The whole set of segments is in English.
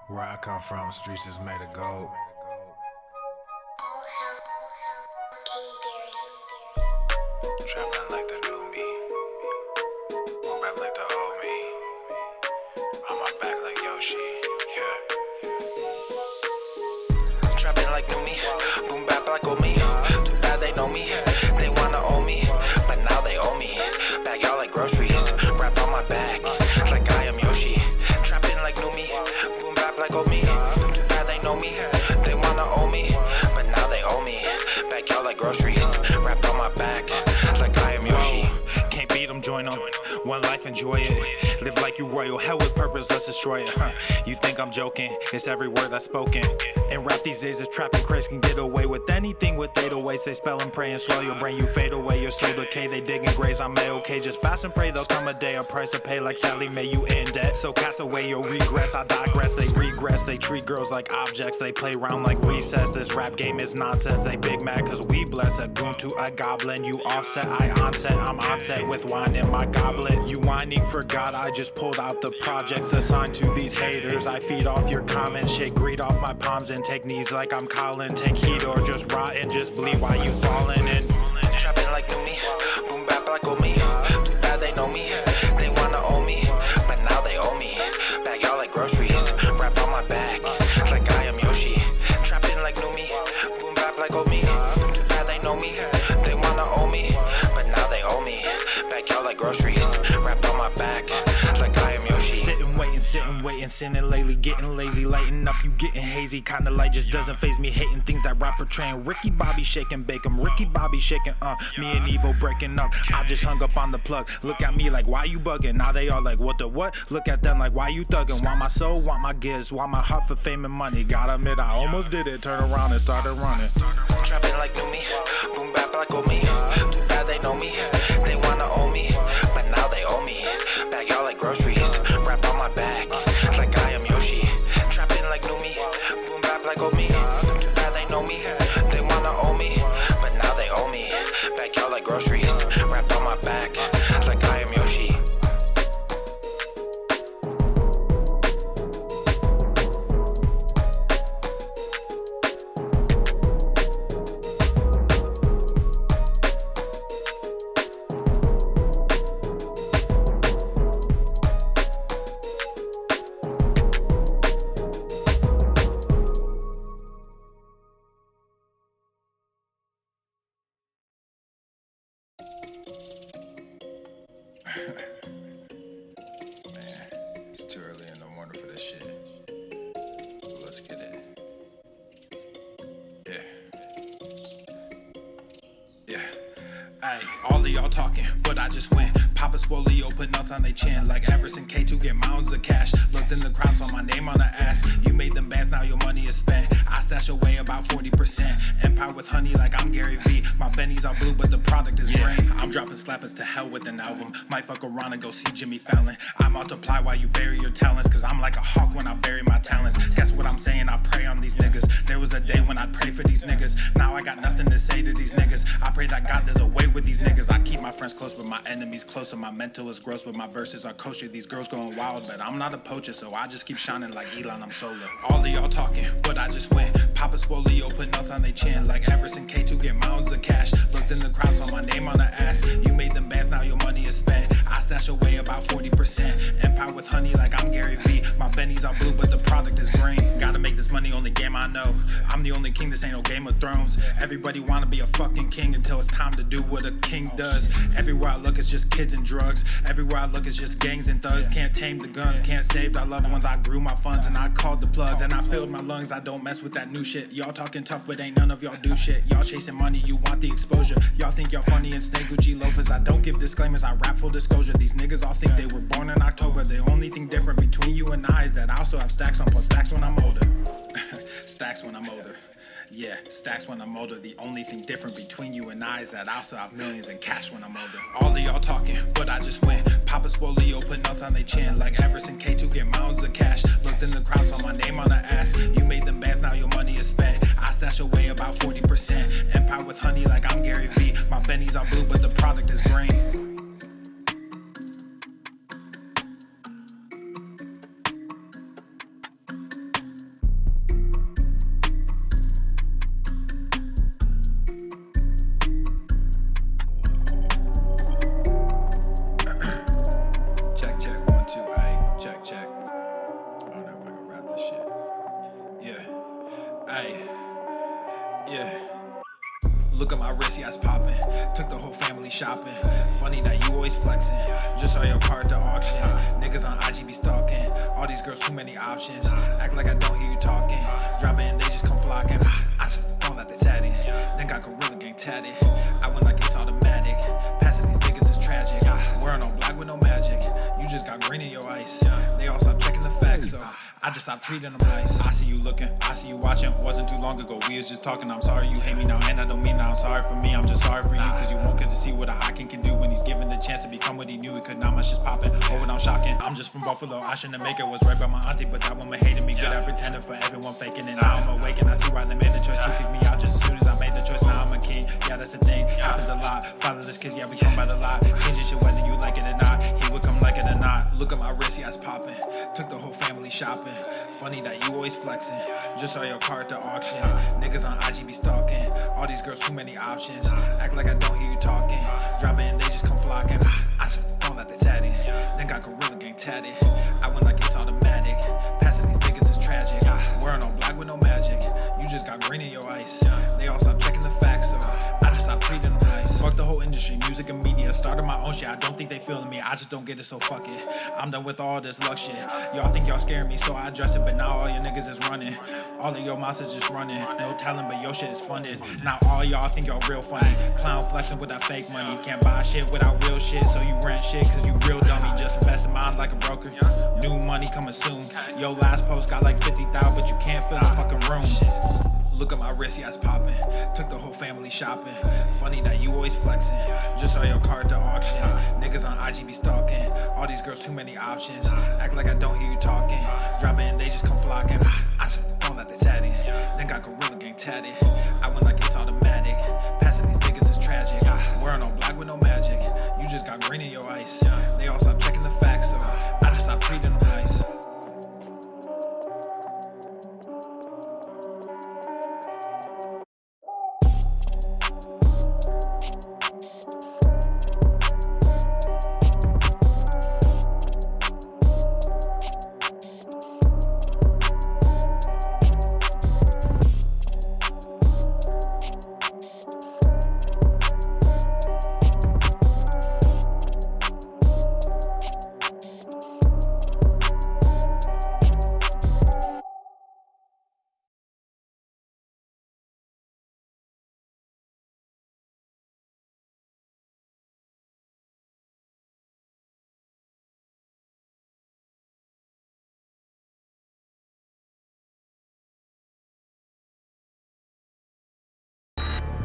Where I come from, streets is made of gold. Trapping like the new me, boom bap like the old me. On my back like Yoshi, yeah. Trapping like new me, boom bap like old me. Too bad they know me, they wanna own me, but now they owe me. Bag y'all like groceries, wrap on my back like I am Yoshi. Trapping like new me, boom bap like old me. Too bad they know me, they wanna own me, but now they owe me. Bag y'all like groceries, wrap on my back like I am Yoshi. Can't beat them, join them. One life, enjoy it. Live like you royal, hell with purpose, let's destroy it. You think I'm joking? It's every word that's spoken. And rap these days is trapping craze, can get away with anything with 808s. They spell and pray and swell your brain, you fade away, your soul decay. They dig and graze, I'm A-okay. Just fast and pray, there'll come a day, a price to pay like Sally May, you in debt. So cast away your regrets, I digress. They regress, they treat girls like objects. They play around like recess, this rap game is nonsense. They big mad cause we bless, a goon to a goblin. You offset, I onset, I'm onset with wine in my goblet. You whining for God, I just pulled out the projects assigned to these haters. I feed off your comments, shake greed off my palms and take knees like I'm Colin. Take heat or just rot and just bleed while you falling in. Trapping like new me, boom bap like old me. Too bad they know me, they wanna own me, but now they owe me. Bag y'all like groceries, wrap on my back like I am Yoshi. Trapping like new me, boom bap like old me. Too bad they know me, they wanna own me, but now they owe me. Bag y'all like groceries, wrap on my back like I am Yoshi. Sitting waiting, sinning lately, getting lazy, lighting up, you getting hazy. Kinda light just doesn't faze me, hating things that rap portraying. Ricky Bobby shaking bacon, Ricky Bobby shaking, me and Evo breaking up. I just hung up on the plug. Look at me like, why you bugging? Now they all like, what the what? Look at them like, why you thugging? Want my soul, want my gifts, want my heart for fame and money. Gotta admit, I almost did it, turn around and started running. Trapping like new me, boom bap like old me. Too bad they know me, they wanna own me, but now they owe me. Bag y'all like groceries, wrap on my back like I am Yoshi. Trapping like new me, boom bap like old me. Too bad they know me, they wanna own me, but now they owe me. Bag y'all like groceries, wrap on my back like I am Yoshi. Man, it's too early in the morning for this shit. But let's get it. Yeah. Ayy, all of y'all talking, but I just went. Papa Swole, put nuts on they chin. Like Everson K2, get mounds of cash. Looked in the crowd, saw my name on the ass. You made them bands, now your money is spent. I stash away about 40%. Empire with honey like I'm Gary V. My bennies are blue, but the product is green. I'm dropping slappers to hell with an album. Might fuck around and go see Jimmy Fallon. I multiply while you bury your talents, cause I'm like a hawk when I bury my talents. Guess what I'm saying? I pray on these niggas. There was a day when I'd pray for these niggas. Now I got nothing to say to these niggas. I pray that God does away with these niggas. I keep my friends close, but my enemies closer. My mental is gross, but my verses are kosher. These girls going wild, but I'm not a poacher, so I just keep shining like Elon, I'm solar. All of y'all talking, but I just went. Papa Swole, put nuts on they chin. Like Everson K2, get mounds of cash. Looked in the crowd, saw my name on the ass. You made them bands, now your money is spent. I stash away about 40%. Empire with honey like I'm Gary V. My bennies are blue, but the product is green. Gotta make this money, only game I know. I'm the only king, this ain't no Game of Thrones. Everybody wanna be a fucking king until it's time to do what a king does. Everywhere I look, it's just kids and drugs. Everywhere I look, it's just gangs and thugs. Can't tame the guns, can't save our loved ones. I grew my funds and I called the plug. Then I filled my lungs, I don't mess with that new shit. Y'all talking tough, but ain't none of y'all do shit. Y'all chasing money, you want the exposure. Y'all think y'all funny and snake Gucci loafers. I don't give disclaimers, I rap full disclosure. These niggas all think they were born in October. The only thing different between you and I is that I also have stacks on plus stacks when I'm older. Stacks when I'm older. Yeah, stacks when I'm older. The only thing different between you and I is that I also have millions in cash when I'm older. All of y'all talking, but I just went. Papa Swole, put nuts on they chin. Like Everson K2, get mounds of cash. Looked in the crowd, saw my name on the ass. You made them bands, now your money is spent. I stash away about 40%. Empire with honey like I'm Gary V. My bennies are blue, but the product is green. Look at my wrist, yeah, it's popping. Took the whole family shopping. Funny that you always flexing. Just saw your car at the auction. Niggas on IG be stalking. All these girls, too many options. Act like I don't hear you talking. Drop it and they just come flocking. I just don't let they sat it. Then got Gorilla Gang tatted. I went like it's automatic. Passing these niggas is tragic. Wearing all black with no magic. You just got green in your ice. They all stop checking the facts, so I just stopped treating them nice. I see you looking, I see you watching. Wasn't too long ago, we was just talking. I'm sorry you hate me now, and I don't mean that I'm sorry for me. I'm just sorry for you, cause you won't get to see what a Hawking can do when he's given the chance to become what he knew he could. Now my shit's popping, oh, and I'm shocking. I'm just from Buffalo, I shouldn't make it. Was right by my auntie, but that woman hated me. Good at pretending for everyone faking it. Now I'm awake and I see why they made the choice to kick me out just as soon as I made the choice. Now I'm a king, yeah, that's the thing. Happens a lot. Fatherless kids, yeah, we come by the lot. Changing shit whether you like it or not. He would come like it or not. Look at my wrist, yeah, it's popping. Took the whole family shopping. Funny that you always flexing. Just saw your car at the auction. Niggas on IG be stalking. All these girls, too many options. Act like I don't hear you talking. Drop it and they just come flocking. I just don't let they sat it. Then got Gorilla Gang tatted. I went like it's automatic. Passing these niggas is tragic. Wearing all black with no magic. You just got green in your ice. They all stop checking the facts, so I just stopped treating them nice. Fuck the whole industry, music and media. Started my own shit, I don't think they feeling me. I just don't get it, so fuck it. I'm done with all this luck shit. Y'all think y'all scaring me, so I address it. But now all your niggas is running. All of your monsters just running. No talent, but your shit is funded. Now all y'all think y'all real funny. Clown flexing with that fake money. Can't buy shit without real shit, so you rent shit cause you real dummy. Just invest in mine like a broker. New money coming soon. Your last post got like 50,000, but you can't fill the fucking room. Look at my wrist, yeah, it's popping. Took the whole family shopping. Funny that you always flexing. Just saw your car at the auction. Niggas on IG be stalking. All these girls, too many options. Act like I don't hear you talking. Drop it and they just come flocking. I just don't let they sat it. Then got Gorilla Gang tatted. I went like it's automatic. Passing these niggas is tragic. Wearing all black with no magic. You just got green in your ice. They all stop checking the facts, so I just stopped treating them nice.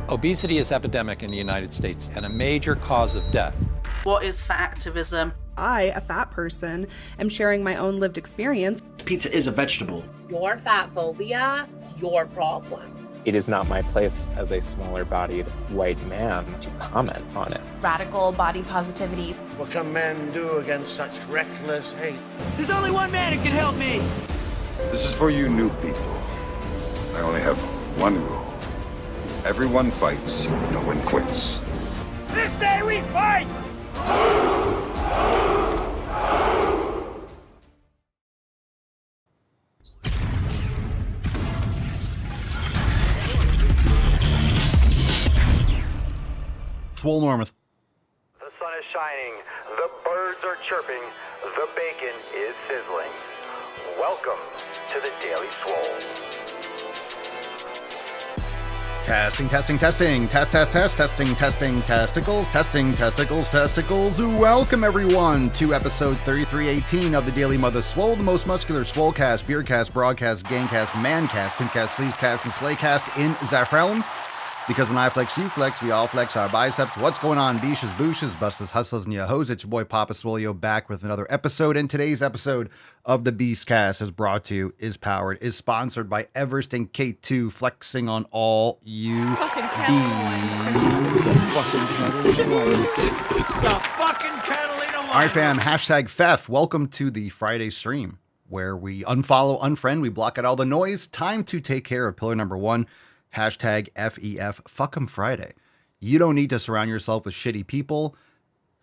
Obesity is epidemic in the United States and a major cause of death. What is fat activism? I, a fat person, am sharing my own lived experience. Pizza is a vegetable. Your fat phobia is your problem. It is not my place as a smaller-bodied white man to comment on it. Radical body positivity. What can men do against such reckless hate? There's only one man who can help me. This is for you new people. I only have one rule. Everyone fights, no one quits. This day we fight! Swole Normus. The sun is shining, the birds are chirping, the bacon is sizzling. Welcome to the Daily Swole. Testing, testing, testing. Test, test, test, testing, testing, testicles, testing, testicles, testicles. Welcome, everyone, to episode 3318 of the Daily Mother Swole, the most muscular swolecast, beercast, broadcast, gangcast, mancast, pimpcast, sleazecast, and slaycast in that realm. Because when I flex, you flex, we all flex our biceps. What's going on, beaches, booshes, busters, hustlers, and yo-hos? It's your boy Papa Swolio back with another episode. And today's episode of the Beastcast is brought to you, is powered, is sponsored by Everest and K2, flexing on all you fucking All right, fam, hashtag Fef. Welcome to the Friday stream where we unfollow, unfriend, we block out all the noise. Time to take care of pillar number one. Hashtag FEF, fuck 'em Friday. You don't need to surround yourself with shitty people.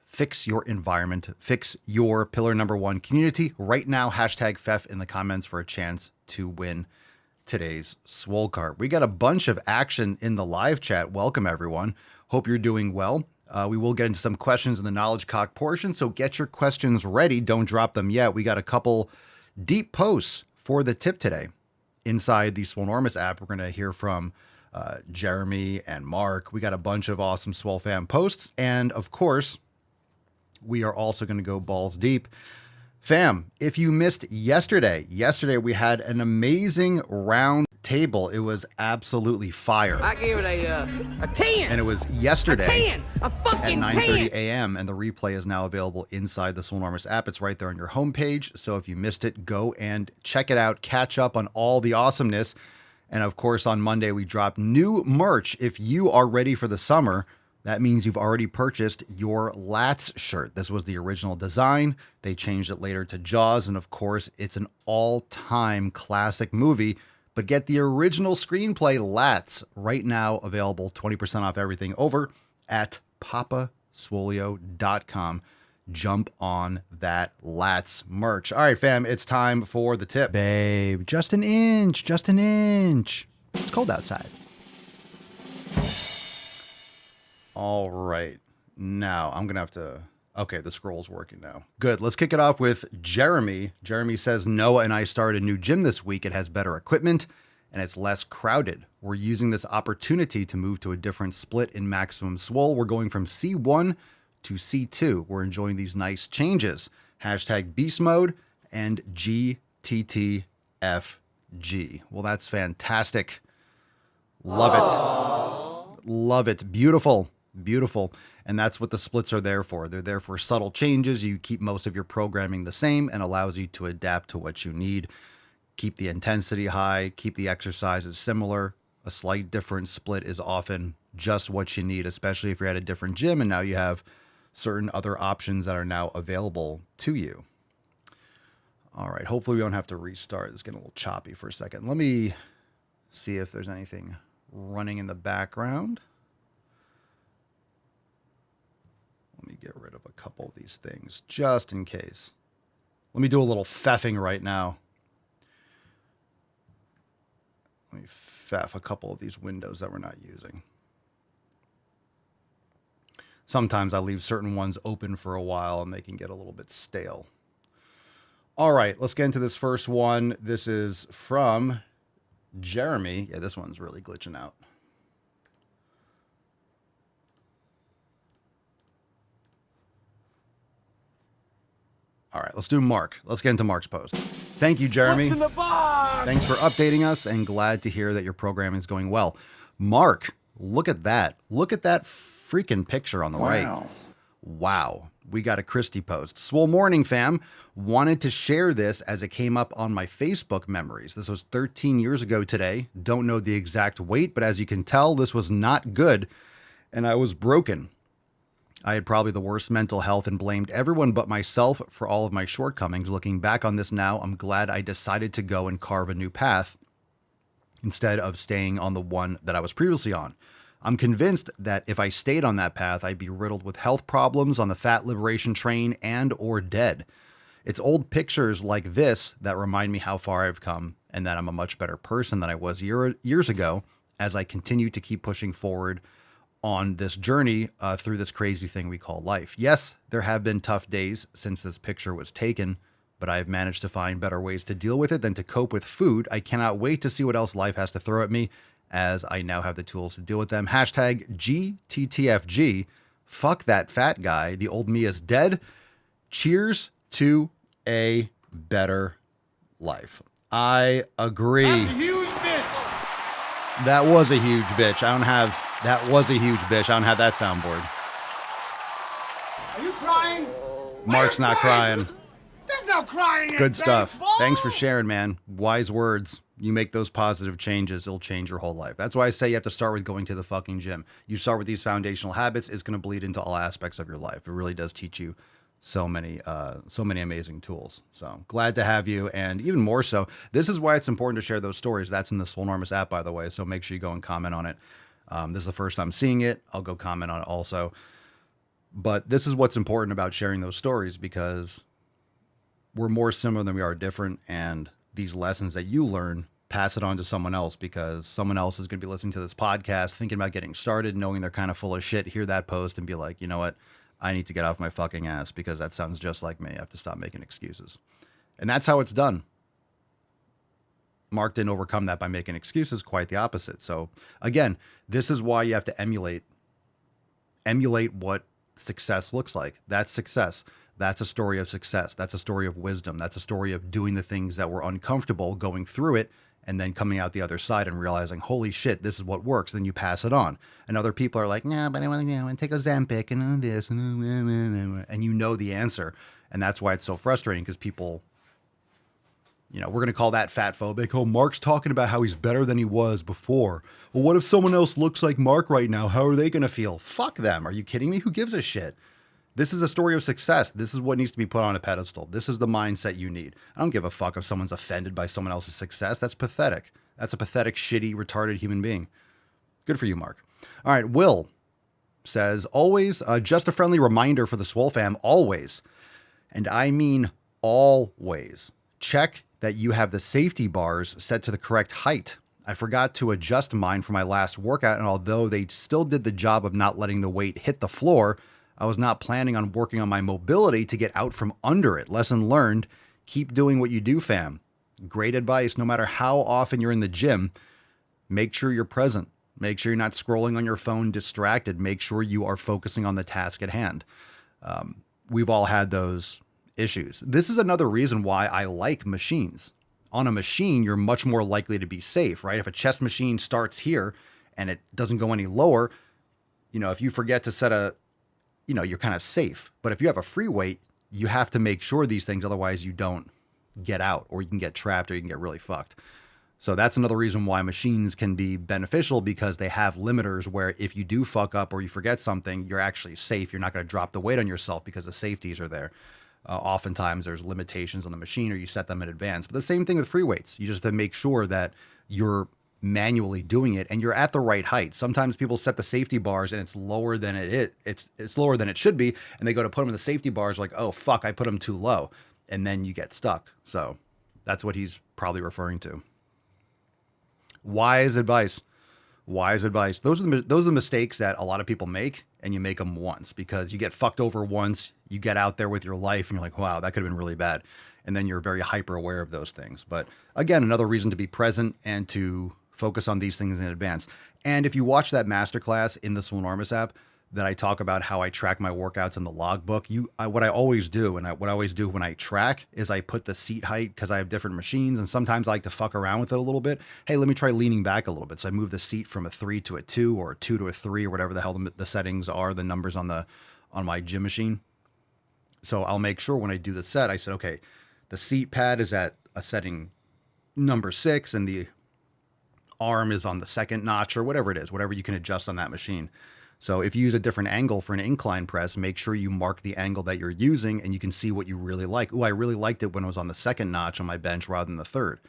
Fix your environment. Fix your pillar number one community. Right now, hashtag FEF in the comments for a chance to win today's Swole Cart. We got a bunch of action in the live chat. Welcome, everyone. Hope you're doing well. We will get into some questions in the Knowledge Cock portion, so get your questions ready. Don't drop them yet. We got a couple deep posts for the tip today. Inside the Swolenormous app, we're going to hear from Jeremy and Mark. We got a bunch of awesome Swole fam posts. And, of course, we are also going to go balls deep. Fam, if you missed yesterday we had an amazing round table. It was absolutely fire. I gave it a 10. And it was yesterday A fucking at 10. 9:30 a.m. And the replay is now available inside the Swolenormous app. It's right there on your homepage. So if you missed it, go and check it out. Catch up on all the awesomeness. And of course, on Monday, we drop new merch. If you are ready for the summer, that means you've already purchased your Lats shirt. This was the original design. They changed it later to Jaws. And of course, it's an all-time classic movie. But get the original screenplay, Lats, right now available 20% off everything over at papaswolio.com. Jump on that Lats merch. All right, fam, it's time for the tip. Babe, just an inch, just an inch. It's cold outside. All right. Now, I'm going to have to... Okay, the scroll's working now. Good. Let's kick it off with Jeremy. Jeremy says, Noah and I started a new gym this week. It has better equipment, and it's less crowded. We're using this opportunity to move to a different split in Maximum Swole. We're going from C1 to C2. We're enjoying these nice changes. Hashtag Beast Mode and GTTFG. Well, that's fantastic. Love it. Love it. Beautiful. Beautiful. And that's what the splits are there for. They're there for subtle changes. You keep most of your programming the same and allows you to adapt to what you need. Keep the intensity high, keep the exercises similar. A slight different split is often just what you need, especially if you're at a different gym and now you have certain other options that are now available to you. All right. Hopefully we don't have to restart. It's getting a little choppy for a second. Let me see if there's anything running in the background. Let me get rid of a couple of these things just in case. Let me do a little pfeffing right now. Let me pfeff a couple of these windows that we're not using. Sometimes I leave certain ones open for a while and they can get a little bit stale. All right, let's get into this first one. This is from Jeremy. Yeah, this one's really glitching out. All right, let's do Mark. Let's get into Mark's post. Thank you, Jeremy. What's in the box? Thanks for updating us and glad to hear that your programming is going well. Mark, look at that. Look at that freaking picture on the right. Wow. We got a Christie post. Swole Morning fam. Wanted to share this as it came up on my Facebook memories. This was 13 years ago today. Don't know the exact weight, but as you can tell, this was not good. And I was broken. I had probably the worst mental health and blamed everyone but myself for all of my shortcomings. Looking back on this now, I'm glad I decided to go and carve a new path instead of staying on the one that I was previously on. I'm convinced that if I stayed on that path, I'd be riddled with health problems on the fat liberation train and or dead. It's old pictures like this that remind me how far I've come and that I'm a much better person than I was years ago as I continue to keep pushing forward on this journey through this crazy thing we call life. Yes, there have been tough days since this picture was taken, but I have managed to find better ways to deal with it than to cope with food. I cannot wait to see what else life has to throw at me as I now have the tools to deal with them. Hashtag GTTFG. Fuck that fat guy. The old me is dead. Cheers to a better life. I agree. That's a huge bitch. That was a huge bitch. That was a huge bitch. I don't have that soundboard. Are you crying? Mark's not crying. There's no crying in Good stuff. baseball. Thanks for sharing, man. Wise words. You make those positive changes, it'll change your whole life. That's why I say you have to start with going to the fucking gym. You start with these foundational habits, it's going to bleed into all aspects of your life. It really does teach you so many amazing tools. So glad to have you. And even more so, this is why it's important to share those stories. That's in the Swolenormous app, by the way. So make sure you go and comment on it. This is the first time seeing it. I'll go comment on it also. But this is what's important about sharing those stories, because we're more similar than we are different. And these lessons that you learn pass it on to someone else, because someone else is going to be listening to this podcast, thinking about getting started, knowing they're kind of full of shit, hear that post and be like, you know what? I need to get off my fucking ass because that sounds just like me. I have to stop making excuses. And that's how it's done. Mark didn't overcome that by making excuses, quite the opposite. So again, this is why you have to emulate what success looks like. That's success. That's a story of success. That's a story of wisdom. That's a story of doing the things that were uncomfortable, going through it, and then coming out the other side and realizing, holy shit, this is what works. Then you pass it on. And other people are like, nah, but I want to take a Ozempic and all this. And you know the answer. And that's why it's so frustrating, because people, you know, we're going to call that fat phobic. Oh, Mark's talking about how he's better than he was before. Well, what if someone else looks like Mark right now? How are they going to feel? Fuck them. Are you kidding me? Who gives a shit? This is a story of success. This is what needs to be put on a pedestal. This is the mindset you need. I don't give a fuck if someone's offended by someone else's success. That's pathetic. That's a pathetic, shitty, retarded human being. Good for you, Mark. All right, Will says, always, just a friendly reminder for the Swole fam, always, and I mean always, check that you have the safety bars set to the correct height. I forgot to adjust mine for my last workout, and although they still did the job of not letting the weight hit the floor, I was not planning on working on my mobility to get out from under it. Lesson learned, keep doing what you do, fam. Great advice. No matter how often you're in the gym, make sure you're present. Make sure you're not scrolling on your phone distracted. Make sure you are focusing on the task at hand. We've all had those issues. This is another reason why I like machines. On a machine, you're much more likely to be safe, right? If a chest machine starts here and it doesn't go any lower, you know, if you forget to set a, you know, you're kind of safe. But if you have a free weight, you have to make sure these things, otherwise you don't get out, or you can get trapped, or you can get really fucked. So that's another reason why machines can be beneficial, because they have limiters where if you do fuck up or you forget something, you're actually safe. You're not going to drop the weight on yourself because the safeties are there. Oftentimes there's limitations on the machine, or you set them in advance. But the same thing with free weights. You just have to make sure that you're manually doing it and you're at the right height. Sometimes people set the safety bars and it's lower than it is. It's lower than it should be, and they go to put them in the safety bars like, oh fuck, I put them too low, and then you get stuck. So that's what he's probably referring to. Wise advice. Wise advice. Those are the mistakes that a lot of people make, and you make them once because you get fucked over once. You get out there with your life and you're like, wow, that could have been really bad. And then you're very hyper aware of those things. But again, another reason to be present and to focus on these things in advance. And if you watch that masterclass in the Swolenormous app that I talk about how I track my workouts in the logbook, what I always do, what I always do when I track is I put the seat height, because I have different machines and sometimes I like to fuck around with it a little bit. Hey, let me try leaning back a little bit. So I move the seat from a 3 to a 2, or a 2 to a 3, or whatever the hell the settings are, the numbers on my gym machine. So I'll make sure when I do the set, I said, okay, the seat pad is at a setting number 6 and the arm is on the second notch, or whatever it is, whatever you can adjust on that machine. So if you use a different angle for an incline press, make sure you mark the angle that you're using and you can see what you really like. Oh, I really liked it when it was on the second notch on my bench rather than the third.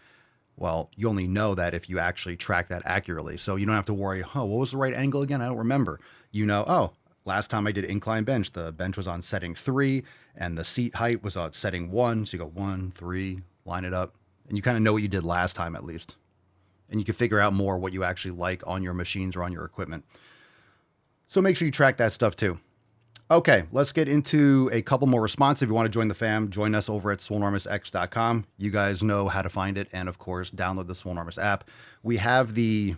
Well, you only know that if you actually track that accurately. So you don't have to worry, oh, what was the right angle again? I don't remember. You know, oh, last time I did incline bench, the bench was on setting 3 and the seat height was on setting 1. So you go 1, 3, line it up, and you kind of know what you did last time at least. And you can figure out more what you actually like on your machines or on your equipment. So make sure you track that stuff too. Okay, let's get into a couple more responses. If you want to join the fam, join us over at swolenormousx.com. You guys know how to find it. And of course, download the Swolenormous app. We have the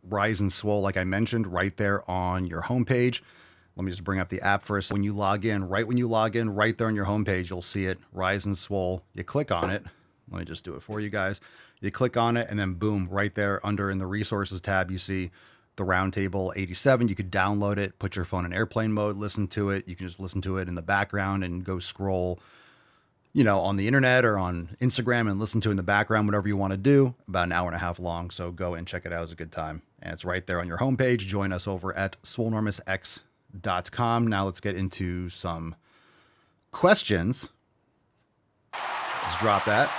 Rise and Swole, like I mentioned, right there on your homepage. Let me just bring up the app first. When you log in, right there on your homepage, you'll see it, Rise and Swole. You click on it. Let me just do it for you guys. You click on it and then boom, right there under in the resources tab, you see the Roundtable 87. You could download it, put your phone in airplane mode, listen to it. You can just listen to it in the background and go scroll, you know, on the internet or on Instagram and listen to it in the background, whatever you want to do. About an hour and a half long. So go and check it out. It's a good time. And it's right there on your homepage. Join us over at swolenormousx.com. Now let's get into some questions. Let's drop that.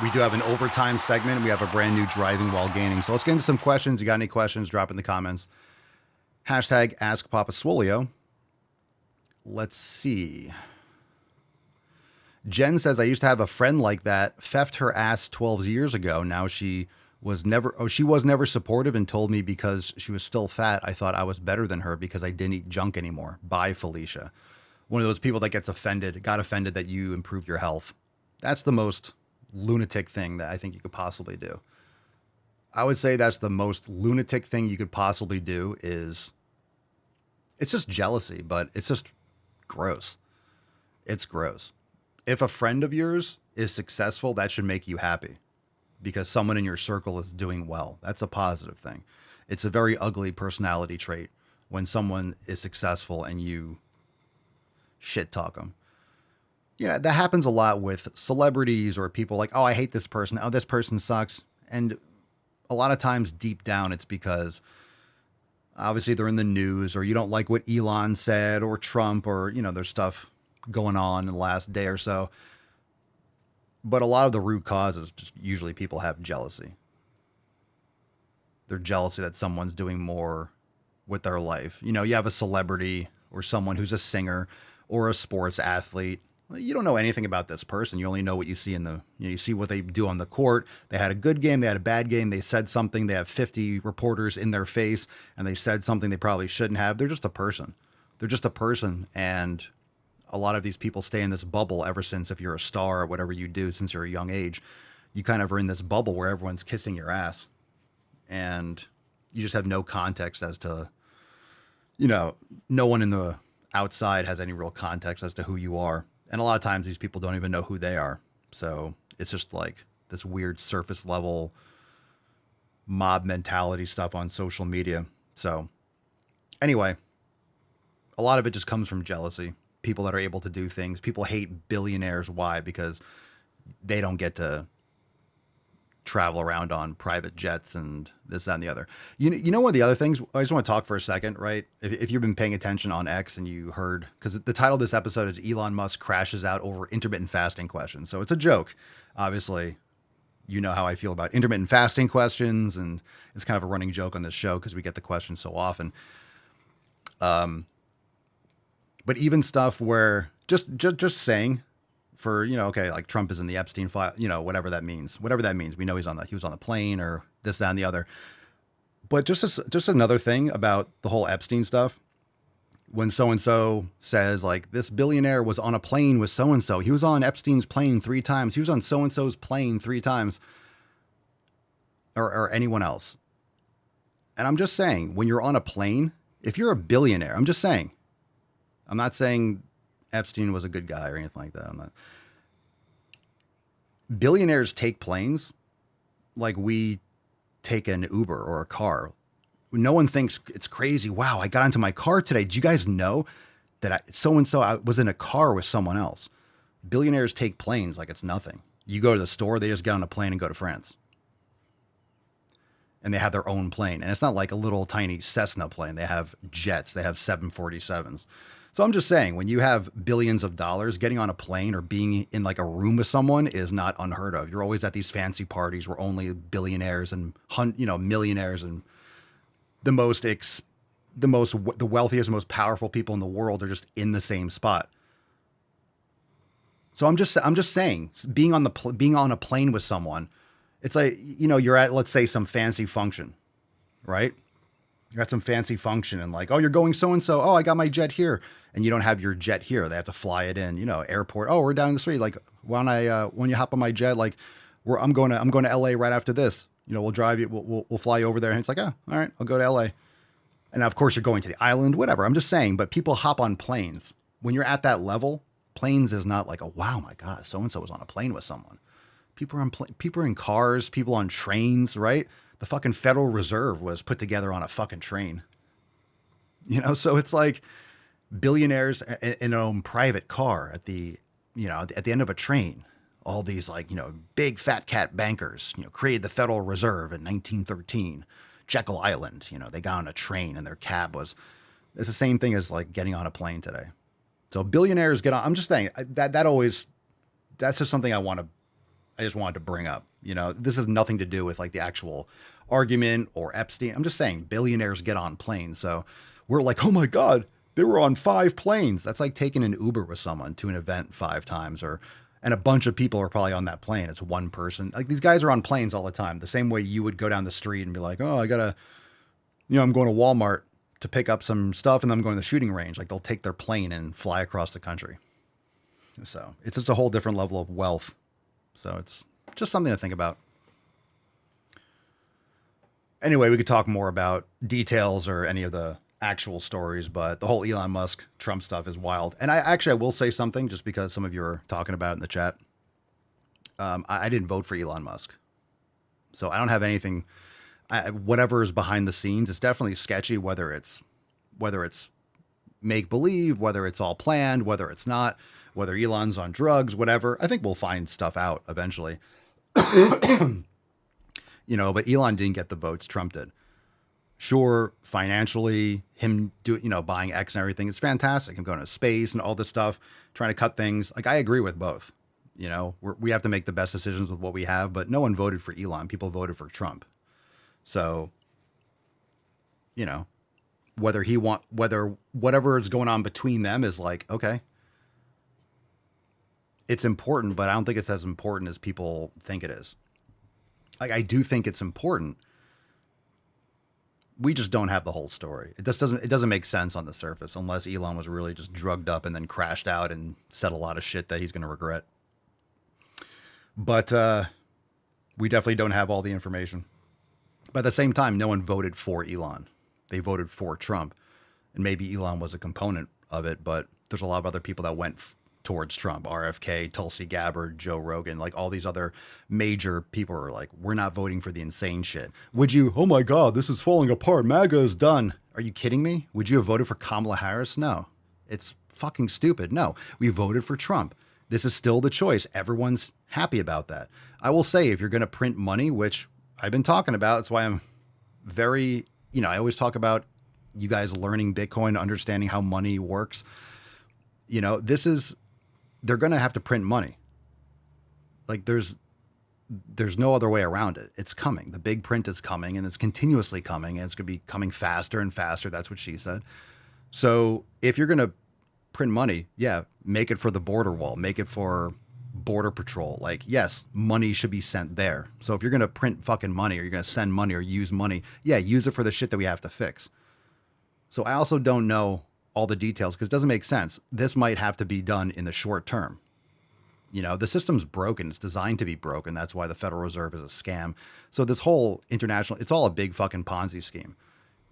We do have an overtime segment. We have a brand new driving while gaining. So let's get into some questions. You got any questions, drop in the comments. Hashtag Ask Papa Swolio. Let's see. Jen says, I used to have a friend like that, theft her ass 12 years ago. Now she was never supportive and told me because she was still fat, I thought I was better than her because I didn't eat junk anymore. Bye, Felicia. One of those people that got offended that you improved your health. That's the most lunatic thing that I think you could possibly do. I would say that's the most lunatic thing you could possibly do it's just jealousy, but it's just gross. It's gross. If a friend of yours is successful, that should make you happy because someone in your circle is doing well. That's a positive thing. It's a very ugly personality trait when someone is successful and you shit talk them. Yeah, that happens a lot with celebrities or people like, oh, I hate this person. Oh, this person sucks. And a lot of times deep down, it's because obviously they're in the news or you don't like what Elon said or Trump or, there's stuff going on in the last day or so. But a lot of the root cause is just usually people have jealousy. They're jealousy that someone's doing more with their life. You have a celebrity or someone who's a singer or a sports athlete. You don't know anything about this person. You only know what you see you see what they do on the court. They had a good game. They had a bad game. They said something. They have 50 reporters in their face and they said something they probably shouldn't have. They're just a person. And a lot of these people stay in this bubble ever since, if you're a star or whatever you do since you're a young age, you kind of are in this bubble where everyone's kissing your ass and you just have no context as to, no one in the outside has any real context as to who you are. And a lot of times these people don't even know who they are. So it's just like this weird surface level mob mentality stuff on social media. So anyway, a lot of it just comes from jealousy. People that are able to do things. People hate billionaires. Why? Because they don't get to travel around on private jets and this, that, and the other. You know, one of the other things, I just want to talk for a second, right? If you've been paying attention on X and you heard, because the title of this episode is Elon Musk crashes out over intermittent fasting questions. So it's a joke. Obviously, you know how I feel about intermittent fasting questions, and it's kind of a running joke on this show because we get the question so often. But even stuff where just saying for, okay, like Trump is in the Epstein file, whatever that means, we know he was on the plane or this, that, and the other. But just another thing about the whole Epstein stuff, when so-and-so says like this billionaire was on a plane with so-and-so, he was on Epstein's plane 3 times. He was on so-and-so's plane 3 times or anyone else. And I'm just saying, when you're on a plane, if you're a billionaire, I'm not saying Epstein was a good guy or anything like that. Billionaires take planes like we take an Uber or a car. No one thinks it's crazy. Wow, I got into my car today. Did you guys know that so-and-so I was in a car with someone else? Billionaires take planes like it's nothing. You go to the store, they just get on a plane and go to France. And they have their own plane. And it's not like a little tiny Cessna plane. They have jets. They have 747s. So I'm just saying, when you have billions of dollars, getting on a plane or being in like a room with someone is not unheard of. You're always at these fancy parties where only billionaires and millionaires and the wealthiest, most powerful people in the world are just in the same spot. So I'm just saying, being on a plane with someone, it's like, you're at, let's say, some fancy function, right? You're at some fancy function and like, oh, you're going so-and-so. Oh, I got my jet here. And you don't have your jet here. They have to fly it in, airport. Oh, we're down the street. Like, when you hop on my jet, like I'm going to LA right after this, we'll drive you, we'll fly you over there. And it's like, oh, all right, I'll go to LA. And of course you're going to the island, whatever. I'm just saying, but people hop on planes. When you're at that level, planes is not like, oh, wow, my God, so-and-so was on a plane with someone. People are in cars, people on trains, right? The fucking Federal Reserve was put together on a fucking train. So it's like billionaires in an own private car at the end of a train. All these big fat cat bankers, created the Federal Reserve in 1913. Jekyll Island, they got on a train and their cab it's the same thing as like getting on a plane today. So billionaires get on. I'm just saying that's just something I just wanted to bring up. This has nothing to do with like the actual argument or Epstein. I'm just saying billionaires get on planes. So we're like, oh my God, they were on 5 planes. That's like taking an Uber with someone to an event 5 times and a bunch of people are probably on that plane. It's one person. Like, these guys are on planes all the time. The same way you would go down the street and be like, oh, I gotta, I'm going to Walmart to pick up some stuff and then I'm going to the shooting range. Like, they'll take their plane and fly across the country. So it's just a whole different level of wealth. So it's just something to think about. Anyway, we could talk more about details or any of the actual stories, but the whole Elon Musk Trump stuff is wild. And I will say something just because some of you are talking about it in the chat. I didn't vote for Elon Musk, so I don't have anything. Whatever is behind the scenes, it's definitely sketchy. Whether it's make believe, whether it's all planned, whether it's not, whether Elon's on drugs, whatever. I think we'll find stuff out eventually. But Elon didn't get the votes Trump did. Sure, financially, him buying X and everything, it's fantastic. Him going to space and all this stuff, trying to cut things. Like, I agree with both. We have to make the best decisions with what we have, but no one voted for Elon. People voted for Trump. So, whether whatever is going on between them is like, okay, it's important, but I don't think it's as important as people think it is. Like, I do think it's important. We just don't have the whole story. It doesn't make sense on the surface unless Elon was really just drugged up and then crashed out and said a lot of shit that he's going to regret. But we definitely don't have all the information. But at the same time, no one voted for Elon. They voted for Trump. And maybe Elon was a component of it, but there's a lot of other people that went towards Trump. RFK, Tulsi Gabbard, Joe Rogan, like all these other major people are like, we're not voting for the insane shit. Would you, oh my God, this is falling apart. MAGA is done. Are you kidding me? Would you have voted for Kamala Harris? No. It's fucking stupid. No, we voted for Trump. This is still the choice. Everyone's happy about that. I will say, if you're going to print money, which I've been talking about, that's why I'm very, I always talk about you guys learning Bitcoin, understanding how money works. They're going to have to print money. Like, there's no other way around it. It's coming. The big print is coming, and it's continuously coming, and it's going to be coming faster and faster. That's what she said. So if you're going to print money, yeah, make it for the border wall, make it for border patrol. Like, yes, money should be sent there. So if you're going to print fucking money, or you're going to send money or use money, yeah, use it for the shit that we have to fix. So I also don't know all the details because it doesn't make sense. This might have to be done in the short term. The system's broken. It's designed to be broken. That's why the Federal Reserve is a scam. So this whole international, it's all a big fucking Ponzi scheme.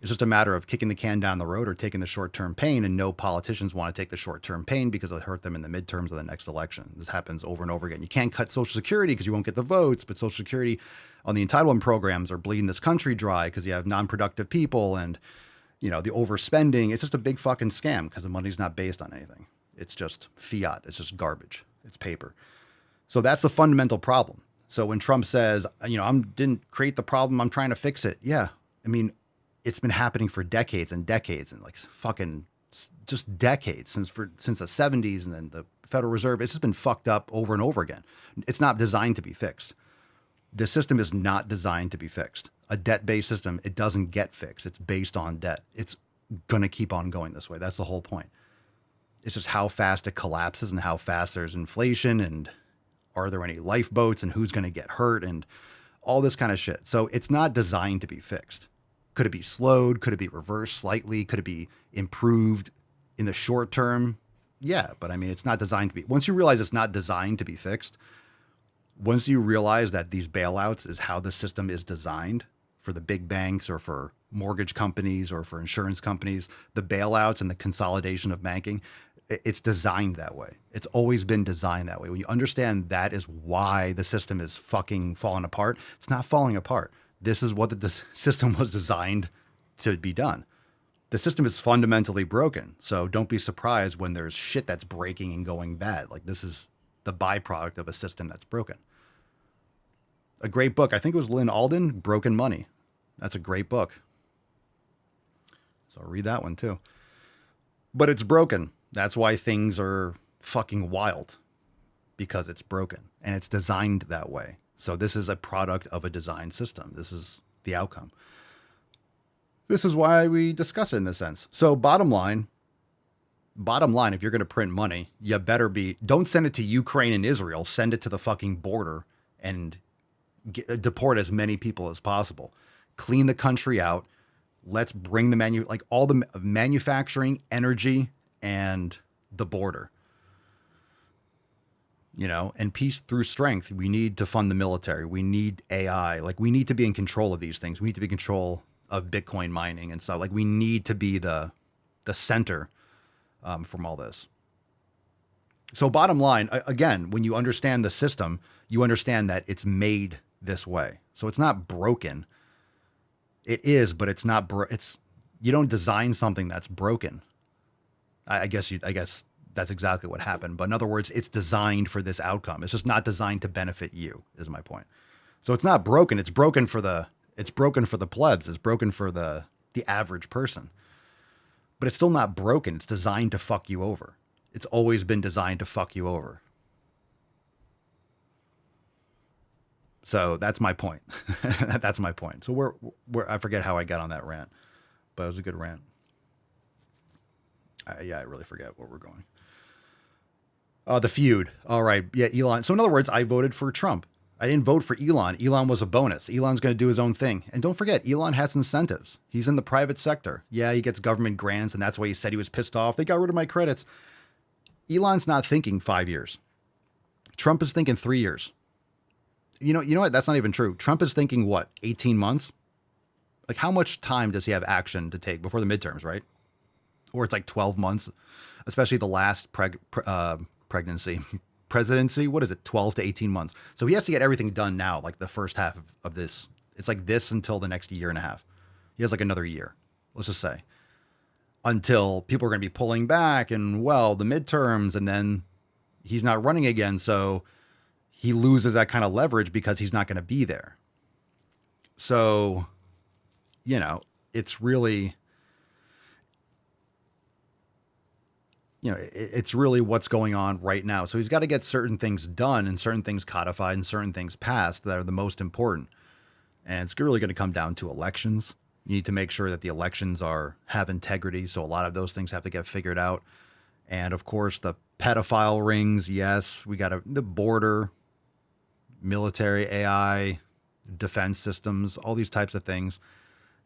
It's just a matter of kicking the can down the road or taking the short-term pain, and no politicians want to take the short-term pain because it'll hurt them in the midterms of the next election. This happens over and over again. You can't cut Social Security because you won't get the votes, but Social Security on the entitlement programs are bleeding this country dry because you have non-productive people and the overspending. It's just a big fucking scam because the money's not based on anything. It's just fiat. It's just garbage. It's paper. So that's the fundamental problem. So when Trump says, I didn't create the problem, I'm trying to fix it. Yeah. I mean, it's been happening for decades and decades and like fucking just decades since the 70s and then the Federal Reserve. It's just been fucked up over and over again. It's not designed to be fixed. The system is not designed to be fixed. A debt-based system, it doesn't get fixed. It's based on debt. It's going to keep on going this way. That's the whole point. It's just how fast it collapses and how fast there's inflation and are there any lifeboats and who's going to get hurt and all this kind of shit. So it's not designed to be fixed. Could it be slowed? Could it be reversed slightly? Could it be improved in the short term? Yeah, but I mean, it's not designed to be. Once you realize it's not designed to be fixed, once you realize that these bailouts is how the system is designed for the big banks or for mortgage companies or for insurance companies, the bailouts and the consolidation of banking, it's designed that way. It's always been designed that way. When you understand that is why the system is fucking falling apart, it's not falling apart. This is what the system was designed to be done. The system is fundamentally broken. So don't be surprised when there's shit that's breaking and going bad. Like, this is the byproduct of a system that's broken. A great book. I think it was Lynn Alden, Broken Money. That's a great book. So I'll read that one too. But it's broken. That's why things are fucking wild, because it's broken and it's designed that way. So this is a product of a design system. This is the outcome. This is why we discuss it in this sense. So bottom line, Bottom line, if you're going to print money, you better don't send it to Ukraine and Israel. Send it to the fucking border and deport as many people as possible. Clean the country out. Let's bring all the manufacturing, energy, and the border. And peace through strength. We need to fund the military. We need AI. We need to be in control of these things. We need to be in control of Bitcoin mining and stuff. We need to be the center from all this. So bottom line, again, when you understand the system, you understand that it's made this way. So it's not broken. It is, but it's not. You don't design something that's broken. I guess that's exactly what happened. But in other words, it's designed for this outcome. It's just not designed to benefit you, is my point. So it's not broken. It's broken for the plebs. It's broken for the average person. But it's still not broken. It's designed to fuck you over. It's always been designed to fuck you over. So that's my point. That's my point. So I forget how I got on that rant, but it was a good rant. I really forget where we're going. The feud. All right. Yeah, Elon. So in other words, I voted for Trump. I didn't vote for Elon. Elon was a bonus. Elon's going to do his own thing. And don't forget, Elon has incentives. He's in the private sector. Yeah, he gets government grants, and that's why he said he was pissed off. They got rid of my credits. Elon's not thinking 5 years. Trump is thinking 3 years. You know what? That's not even true. Trump is thinking, what, 18 months? How much time does he have action to take before the midterms, right? Or it's 12 months, especially the last presidency. What is it? 12 to 18 months. So he has to get everything done now, the first half of this. It's this until the next year and a half. He has another year, let's just say, until people are going to be pulling back and, the midterms, and then he's not running again. So he loses that kind of leverage because he's not going to be there. So, it's really, it's really what's going on right now. So he's got to get certain things done and certain things codified and certain things passed that are the most important. And it's really going to come down to elections. You need to make sure that the elections have integrity. So a lot of those things have to get figured out. And of course, the pedophile rings. Yes, we got the border, military, AI, defense systems, all these types of things.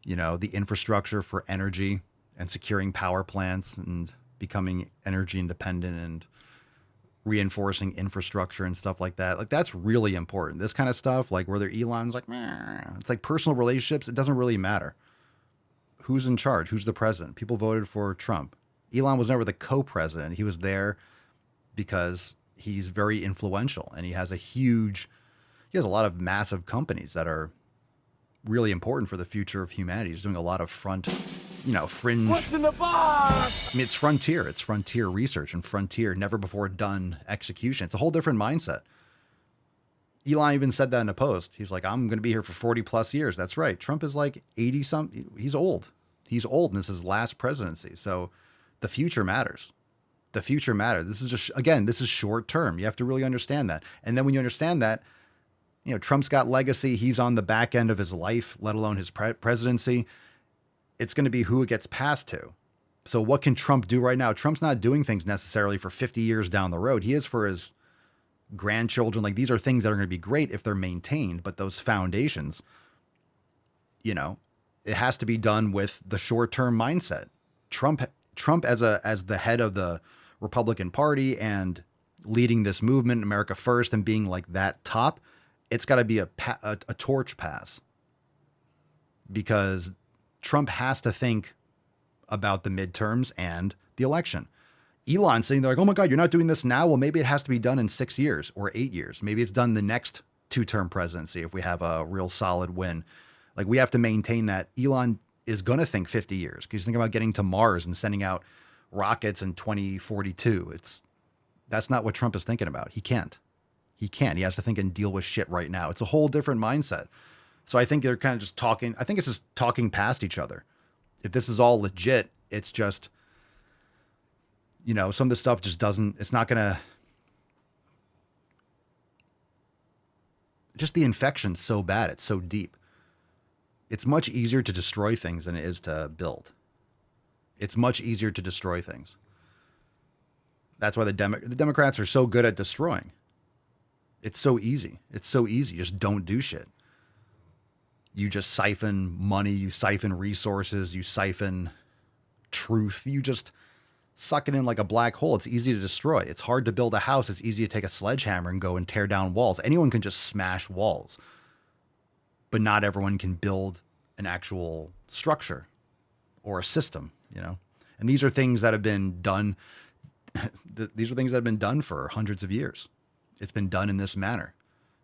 The infrastructure for energy and securing power plants and becoming energy independent and reinforcing infrastructure and stuff like that. That's really important. This kind of stuff, whether Elon's meh. It's personal relationships. It doesn't really matter. Who's in charge? Who's the president? People voted for Trump. Elon was never the co-president. He was there because he's very influential and he has a lot of massive companies that are really important for the future of humanity. He's doing a lot of fringe. What's in the box? It's frontier. It's frontier research and frontier, never before done execution. It's a whole different mindset. Elon even said that in a post. He's I'm going to be here for 40 plus years. That's right. Trump is 80 something. He's old. He's old, and this is his last presidency. So the future matters. The future matters. This is just, again, this is short term. You have to really understand that. And then when you understand that, Trump's got legacy. He's on the back end of his life, let alone his presidency. It's going to be who it gets passed to. So what can Trump do right now? Trump's not doing things necessarily for 50 years down the road. He is for his grandchildren. These are things that are going to be great if they're maintained, but those foundations, it has to be done with the short-term mindset. Trump as the head of the Republican Party and leading this movement, America First, and being that top, it's got to be a torch pass, because Trump has to think about the midterms and the election. Elon's saying, oh my God, you're not doing this now. Well, maybe it has to be done in 6 years or 8 years. Maybe it's done the next 2-term presidency if we have a real solid win. We have to maintain that. Elon is going to think 50 years because he's thinking about getting to Mars and sending out rockets in 2042. That's not what Trump is thinking about. He can't. He has to think and deal with shit right now. It's a whole different mindset. So I think they're kind of just talking. I think it's just talking past each other. If this is all legit, it's just, some of the stuff just it's not going to, just the infection's so bad. It's so deep. It's much easier to destroy things than it is to build. It's much easier to destroy things. That's why the Democrats are so good at destroying. It's so easy. It's so easy. Just don't do shit. You just siphon money. You siphon resources. You siphon truth. You just suck it in like a black hole. It's easy to destroy. It's hard to build a house. It's easy to take a sledgehammer and go and tear down walls. Anyone can just smash walls. But not everyone can build an actual structure or a system, you know? And these are things that have been done. These are things that have been done for hundreds of years. It's been done in this manner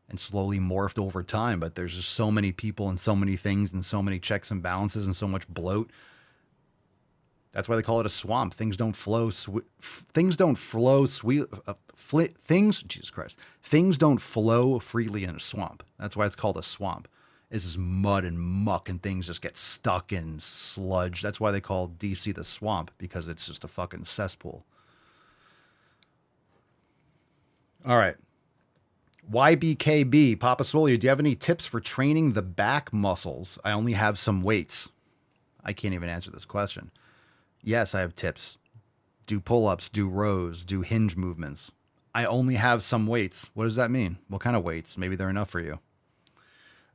and slowly morphed over time. But there's just so many people and so many things and so many checks and balances and so much bloat. That's why they call it a swamp. Things don't flow. Things don't flow sweet. Jesus Christ. Things don't flow freely in a swamp. That's why it's called a swamp. It's just mud and muck and things just get stuck in sludge. That's why they call DC the swamp, because it's just a fucking cesspool. All right. YBKB, Papa Swole, do you have any tips for training the back muscles? I only have some weights. I can't even answer this question. Yes, I have tips. Do pull-ups, do rows, do hinge movements. I only have some weights. What does that mean? What kind of weights? Maybe they're enough for you.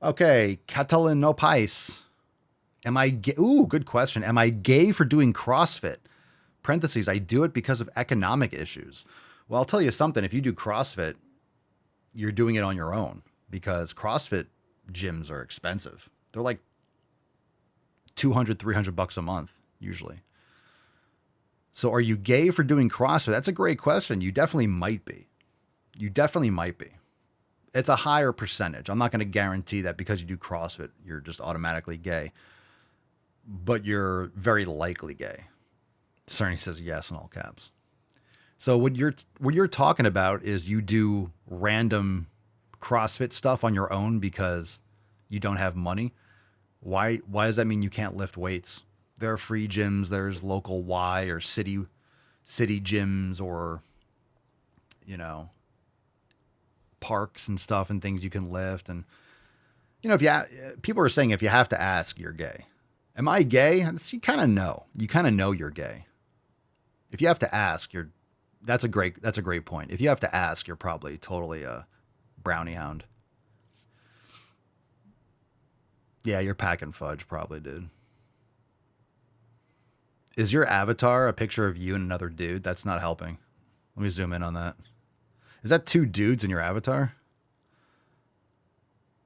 Okay, Catalan no pais. Am I gay? Ooh, good question. Am I gay for doing CrossFit? Parentheses, I do it because of economic issues. Well, I'll tell you something. If you do CrossFit, you're doing it on your own, because CrossFit gyms are expensive. They're like $200, $300 a month, usually. So are you gay for doing CrossFit? That's a great question. You definitely might be. You definitely might be. It's a higher percentage. I'm not going to guarantee that because you do CrossFit, you're just automatically gay. But you're very likely gay. Cerny says yes in all caps. So what you're talking about is you do random CrossFit stuff on your own because you don't have money. Why does that mean you can't lift weights? There are free gyms. There's local Y or city gyms, or, you know, parks and stuff and things you can lift. And, you know, people are saying if you have to ask, you're gay. Am I gay? You kind of know. You kind of know you're gay. If you have to ask, that's a great point. If you have to ask, you're probably totally a brownie hound. Yeah, you're packing fudge probably, dude. Is your avatar a picture of you and another dude? That's not helping. Let me zoom in on that. Is that two dudes in your avatar?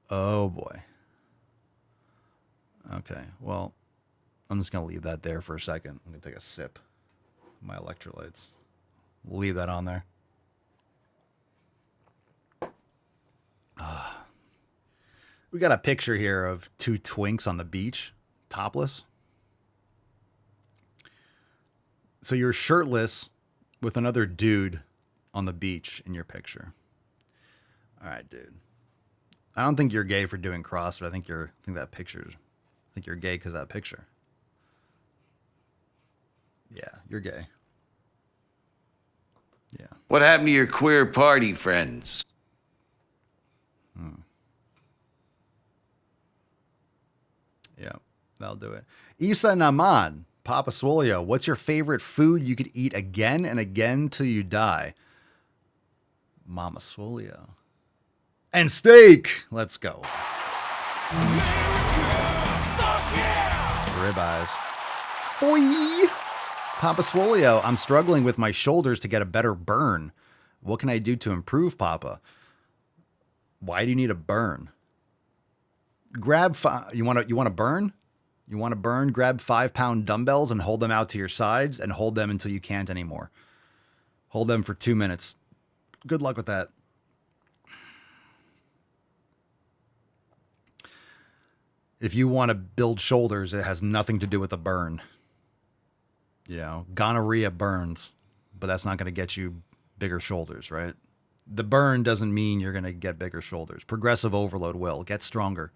Oh boy. Okay, well, I'm just going to leave that there for a second. I'm going to take a sip of my electrolytes. We'll leave that on there. We got a picture here of two twinks on the beach, topless. So you're shirtless with another dude on the beach in your picture. All right, dude. I don't think you're gay for doing CrossFit. I think you're gay because of that picture. Yeah, you're gay. Yeah. What happened to your queer party friends? Yeah, that'll do it. Isa Naman, Papa Swolio, what's your favorite food you could eat again and again till you die? Mama Swolio. And steak! Let's go. Ribeyes. Foy! Papa Swolio, I'm struggling with my shoulders to get a better burn. What can I do to improve, Papa? Why do you need a burn? Grab you want to burn? You want to burn? Grab 5-pound dumbbells and hold them out to your sides and hold them until you can't anymore. Hold them for 2 minutes. Good luck with that. If you want to build shoulders, it has nothing to do with a burn. You know, gonorrhea burns, but that's not going to get you bigger shoulders, right? The burn doesn't mean you're going to get bigger shoulders. Progressive overload will. Get stronger.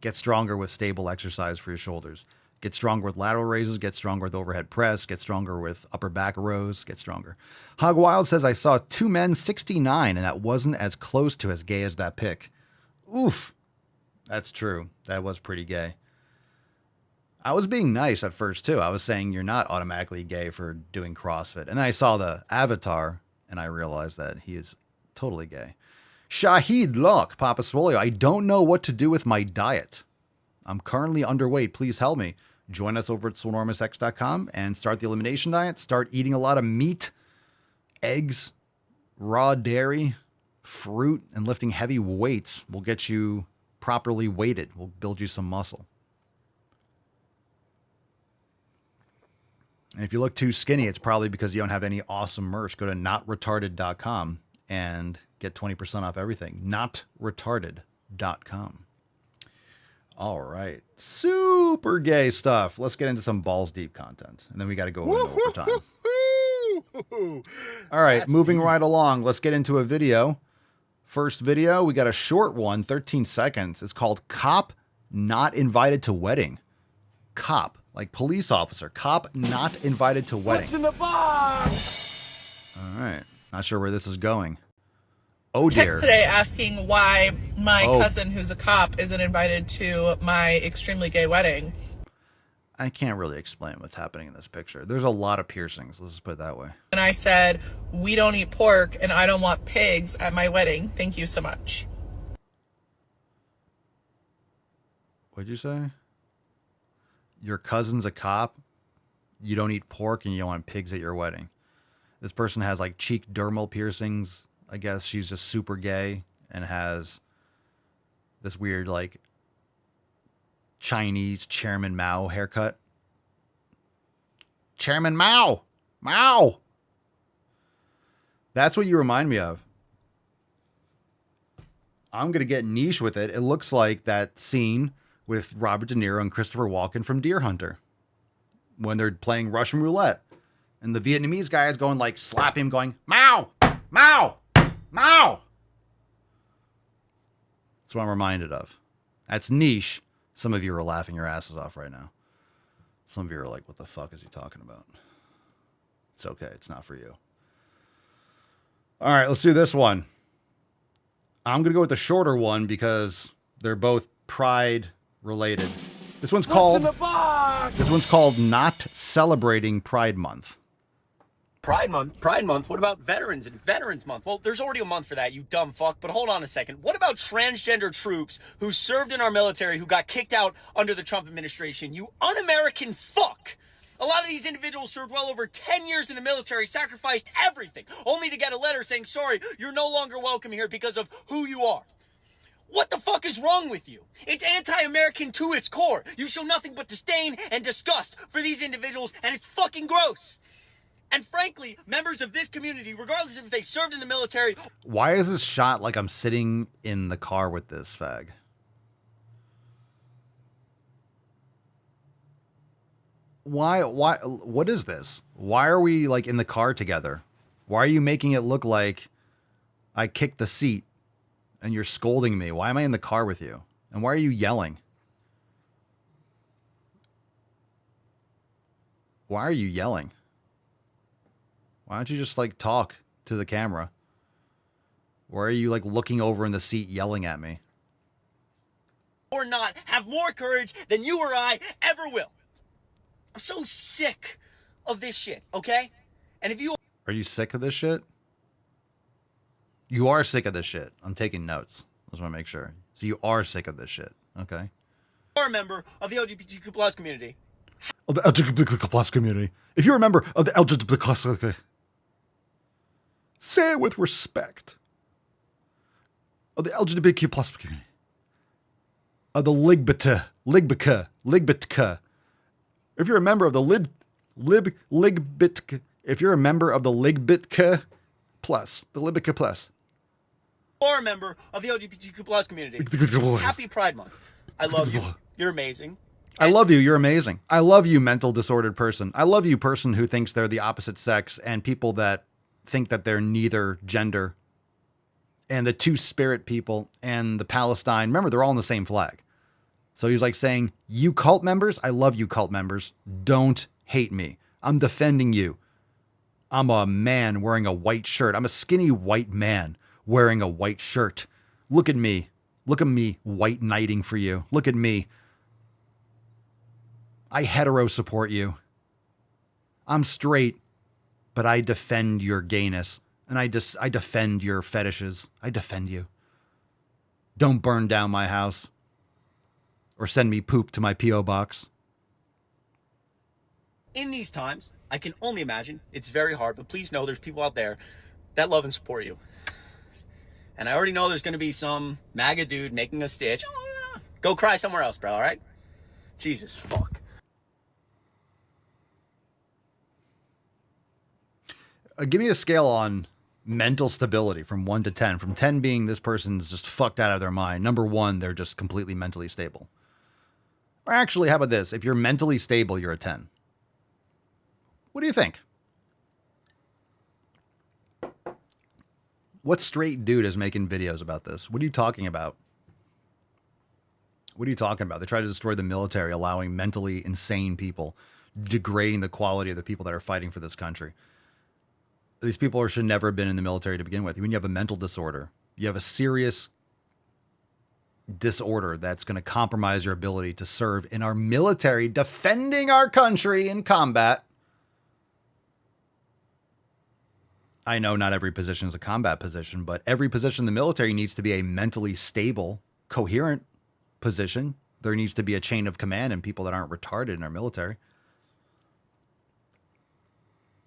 Get stronger with stable exercise for your shoulders. Get stronger with lateral raises. Get stronger with overhead press. Get stronger with upper back rows. Get stronger. Hog Wild says, I saw two men 69, and that wasn't as close to as gay as that pic. Oof. That's true. That was pretty gay. I was being nice at first, too. I was saying you're not automatically gay for doing CrossFit. And then I saw the avatar, and I realized that he is totally gay. Shahid, look, Papa Swole, I don't know what to do with my diet. I'm currently underweight. Please help me. Join us over at swolenormousx.com and start the elimination diet. Start eating a lot of meat, eggs, raw dairy, fruit, and lifting heavy weights will get you properly weighted. Will build you some muscle. And if you look too skinny, it's probably because you don't have any awesome merch. Go to notretarded.com and get 20% off everything. Notretarded.com. All right. Super gay stuff. Let's get into some balls deep content. And then we got to go into overtime. All right. Moving right along. Let's get into a video. First video, we got a short one, 13 seconds. It's called Cop Not Invited to Wedding. Cop, like police officer. Cop not invited to wedding. What's in the box? All right. Not sure where this is going. Oh dear. Text today asking why my cousin, who's a cop, isn't invited to my extremely gay wedding. I can't really explain what's happening in this picture. There's a lot of piercings. Let's just put it that way. And I said, we don't eat pork and I don't want pigs at my wedding. Thank you so much. What'd you say? Your cousin's a cop. You don't eat pork and you don't want pigs at your wedding. This person has like cheek dermal piercings. I guess she's just super gay and has this weird like Chinese Chairman Mao haircut. Chairman Mao. Mao. That's what you remind me of. I'm going to get niche with it. It looks like that scene with Robert De Niro and Christopher Walken from Deer Hunter when they're playing Russian roulette. And the Vietnamese guy is going like, slap him going, Mao, Mao, Mao. That's what I'm reminded of. That's niche. Some of you are laughing your asses off right now. Some of you are like, what the fuck is he talking about? It's okay. It's not for you. All right, let's do this one. I'm going to go with the shorter one because they're both pride related. This one's called Not Celebrating Pride Month. Pride Month? What about Veterans and Veterans Month? Well, there's already a month for that, you dumb fuck. But hold on a second. What about transgender troops who served in our military who got kicked out under the Trump administration? You un-American fuck! A lot of these individuals served well over 10 years in the military, sacrificed everything, only to get a letter saying, sorry, you're no longer welcome here because of who you are. What the fuck is wrong with you? It's anti-American to its core. You show nothing but disdain and disgust for these individuals, and it's fucking gross. And frankly, members of this community, regardless if they served in the military... Why is this shot like I'm sitting in the car with this fag? Why, what is this? Why are we like in the car together? Why are you making it look like I kicked the seat and you're scolding me? Why am I in the car with you? And why are you yelling? Why are you yelling? Why don't you just like talk to the camera? Why are you like looking over in the seat yelling at me? Or not have more courage than you or I ever will. I'm so sick of this shit, okay? And if you... Are you sick of this shit? You are sick of this shit. I'm taking notes. I just want to make sure. So you are sick of this shit, okay? You're a member of the LGBTQ plus community. Of the LGBTQ plus community. If you're a member of the LGBTQ plus community, say it with respect. Of the LGBTQ plus community. Of the Ligbita. If you're a member of the Ligbita, if you're a member of the Ligbita plus, the Ligbita plus. Or a member of the LGBTQ plus community. Happy Pride Month. I love you. You're amazing. I love you. You're amazing. I love you, mental disordered person. I love you, person who thinks they're the opposite sex, and people that think that they're neither gender, and the two-spirit people and the Palestine. Remember, they're all in the same flag. So he's like saying, you cult members, I love you cult members. Don't hate me. I'm defending you. I'm a man wearing a white shirt. I'm a skinny white man wearing a white shirt. Look at me. Look at me white knighting for you. Look at me. I hetero support you. I'm straight, but I defend your gayness. And I defend your fetishes. I defend you. Don't burn down my house. Or send me poop to my P.O. box. In these times, I can only imagine it's very hard, but please know there's people out there that love and support you. And I already know there's going to be some MAGA dude making a stitch. Go cry somewhere else, bro, all right? Jesus, fuck. Give me a scale on mental stability from 1 to 10. From 10 being this person's just fucked out of their mind. Number 1, they're just completely mentally stable. Or actually, how about this? If you're mentally stable, you're a 10. What do you think? What straight dude is making videos about this? What are you talking about? What are you talking about? They try to destroy the military, allowing mentally insane people, degrading the quality of the people that are fighting for this country. These people should never have been in the military to begin with. When you have a mental disorder, you have a serious disorder that's going to compromise your ability to serve in our military, defending our country in combat. I know not every position is a combat position, but every position in the military needs to be a mentally stable, coherent position. There needs to be a chain of command and people that aren't retarded in our military.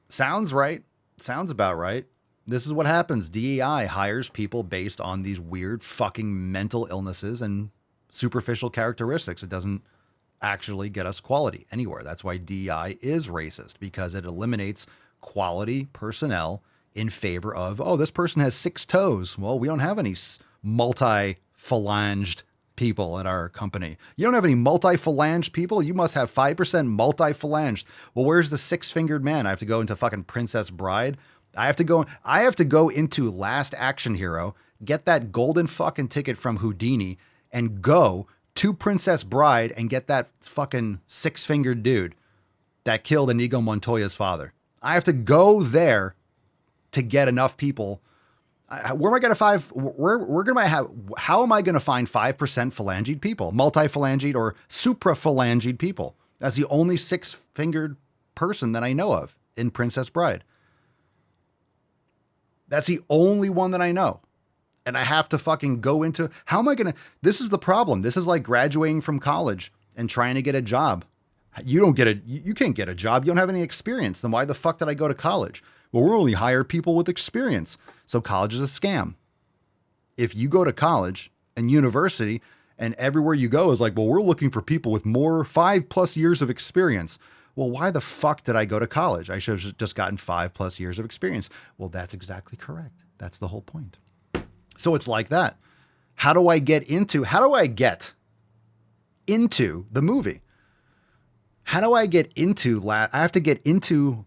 Sounds right. Sounds about right. This is what happens. DEI hires people based on these weird fucking mental illnesses and superficial characteristics. It doesn't actually get us quality anywhere. That's why DEI is racist, because it eliminates quality personnel in favor of, oh, this person has 6 toes. Well, we don't have any multi-phalanged people at our company. You don't have any multi-phalanged people? You must have 5% multi-phalanged. Well, where's the 6-fingered man? I have to go into fucking Princess Bride. I have to go into Last Action Hero, get that golden fucking ticket from Houdini, and go to Princess Bride and get that fucking 6-fingered dude that killed Inigo Montoya's father. I have to go there to get enough people. Where am I going to find? How am I going to find 5% phalangeed people, multi-phalangeed or supra-phalangeed people? That's the only 6-fingered person that I know of in Princess Bride. That's the only one that I know. And I have to fucking go into, how am I going to, this is the problem. This is like graduating from college and trying to get a job. You can't get a job. You don't have any experience. Then why the fuck did I go to college? Well, we're only hire people with experience. So college is a scam. If you go to college and university and everywhere you go is like, well, we're looking for people with more 5+ years of experience. Well, why the fuck did I go to college? I should have just gotten 5+ years of experience. Well, that's exactly correct. That's the whole point. So it's like that. How do I get into the movie? How do I get into, I have to get into,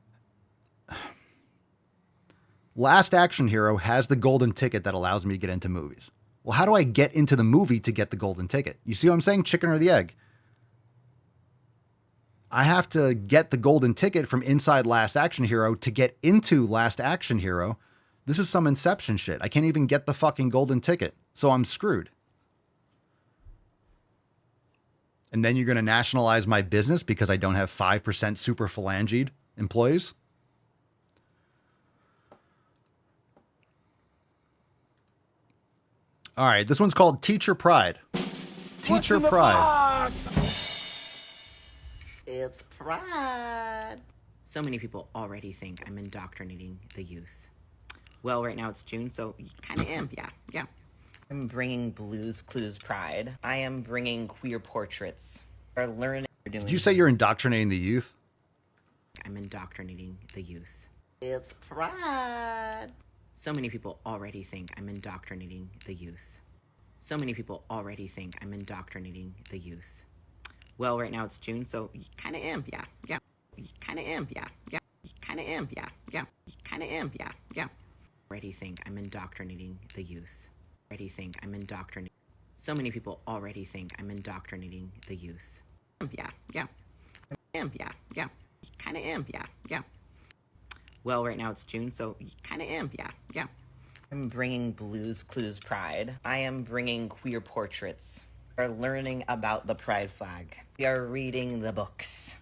Last Action Hero has the golden ticket that allows me to get into movies. Well, how do I get into the movie to get the golden ticket? You see what I'm saying? Chicken or the egg? I have to get the golden ticket from inside Last Action Hero to get into Last Action Hero. This is some Inception shit. I can't even get the fucking golden ticket. So I'm screwed. And then you're going to nationalize my business because I don't have 5% super phalangeed employees? All right, this one's called Teacher Pride. Teacher Pride. It's Pride. So many people already think I'm indoctrinating the youth. Well, right now it's June, so you kind of am, yeah. I'm bringing Blues Clues Pride. I am bringing queer portraits. We're learning. Did you say you're indoctrinating the youth? I'm indoctrinating the youth. It's Pride. So many people already think I'm indoctrinating the youth. So many people already think I'm indoctrinating the youth. Well, right now it's June, so you kind of am, yeah. You kind of am, yeah. You kind of am, yeah. You kind of am, yeah. Already think I'm indoctrinating the youth. Already think I'm indoctrinating. So many people already think I'm indoctrinating the youth. Yeah. You kind of am, yeah. Well, right now it's June, so you kind of am, yeah. I'm bringing Blues Clues Pride. I am bringing queer portraits. We're learning about the pride flag. We are reading the books,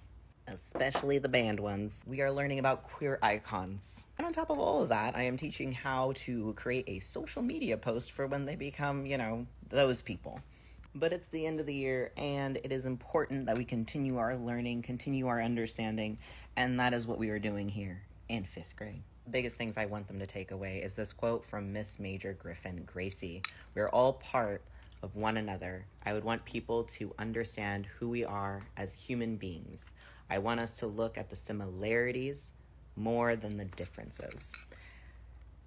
especially the banned ones. We are learning about queer icons. And on top of all of that, I am teaching how to create a social media post for when they become, those people. But it's the end of the year, and it is important that we continue our learning, continue our understanding, and that is what we are doing here in 5th grade. The biggest things I want them to take away is this quote from Miss Major Griffin Gracie. We're all part of one another. I would want people to understand who we are as human beings. I want us to look at the similarities more than the differences.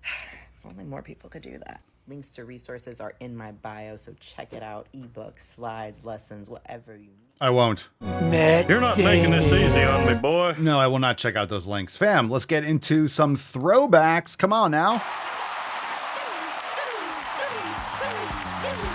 If only more people could do that. Links to resources are in my bio, so check it out. Ebooks, slides, lessons, whatever you need. I won't. You're not making this easy on me, boy. No, I will not check out those links. Fam, let's get into some throwbacks. Come on now.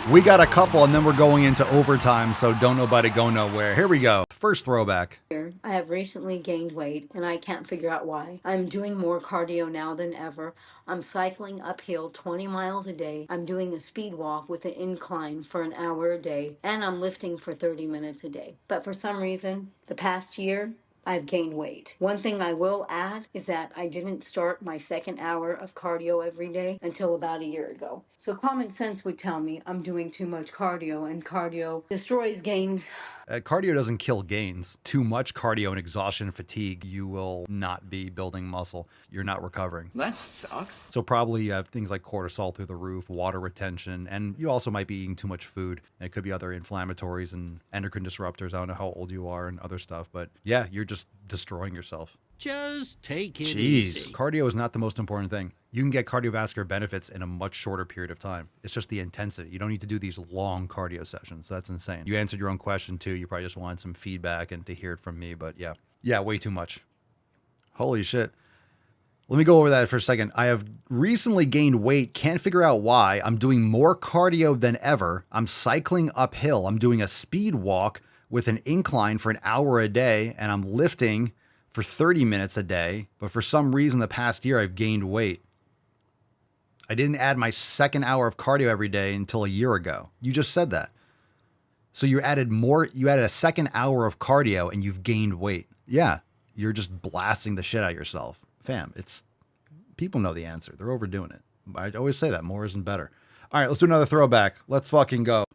We got a couple, and then we're going into overtime, so don't nobody go nowhere. Here we go. First throwback. I have recently gained weight, and I can't figure out why. I'm doing more cardio now than ever. I'm cycling uphill 20 miles a day. I'm doing a speed walk with an incline for an hour a day, and I'm lifting for 30 minutes a day. But for some reason, the past year, I've gained weight. One thing I will add is that I didn't start my second hour of cardio every day until about a year ago. So common sense would tell me I'm doing too much cardio, and cardio destroys gains. Cardio doesn't kill gains. Too much cardio and exhaustion and fatigue, you will not be building muscle. You're not recovering. That sucks. So probably you have things like cortisol through the roof, water retention, and you also might be eating too much food. And it could be other inflammatories and endocrine disruptors. I don't know how old you are and other stuff, but yeah, you're just destroying yourself. Just take it Jeez, easy. cardio is not the most important thing. You can get cardiovascular benefits in a much shorter period of time. It's just the intensity. You don't need to do these long cardio sessions. That's insane. You answered your own question too. You probably just wanted some feedback and to hear it from me, but yeah. Yeah, way too much. Holy shit. Let me go over that for a second. I have recently gained weight. Can't figure out why. I'm doing more cardio than ever. I'm cycling uphill. I'm doing a speed walk with an incline for an hour a day, and I'm lifting for 30 minutes a day, but for some reason the past year I've gained weight. I didn't add my second hour of cardio every day until a year ago. You just said that. So you added a second hour of cardio and you've gained weight. Yeah, you're just blasting the shit out of yourself. Fam, people know the answer. They're overdoing it. I always say that, more isn't better. All right, let's do another throwback. Let's fucking go.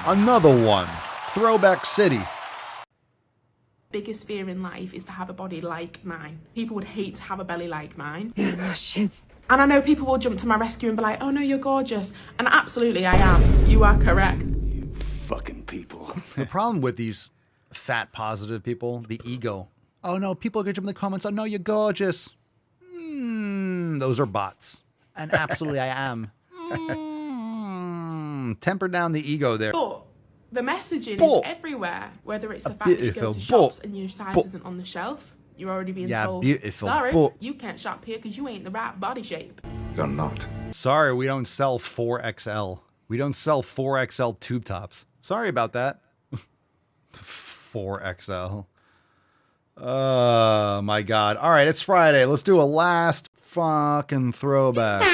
Another one. Throwback City. Biggest fear in life is to have a body like mine. People would hate to have a belly like mine. Oh, shit. And I know people will jump to my rescue and be like, oh no, you're gorgeous. And absolutely I am. You are correct. You fucking people. The problem with these fat positive people, the ego. Oh no, people could jump in the comments. Oh no, you're gorgeous. Those are bots. And absolutely I am. Temper down the ego there. But the messaging is everywhere, whether it's the fact that you go to shops and your size isn't on the shelf. You're already being told, sorry, you can't shop here because you ain't the right body shape. You're not. Sorry, we don't sell 4XL. We don't sell 4XL tube tops. Sorry about that. 4XL. Oh my God. All right, it's Friday. Let's do a last fucking throwback.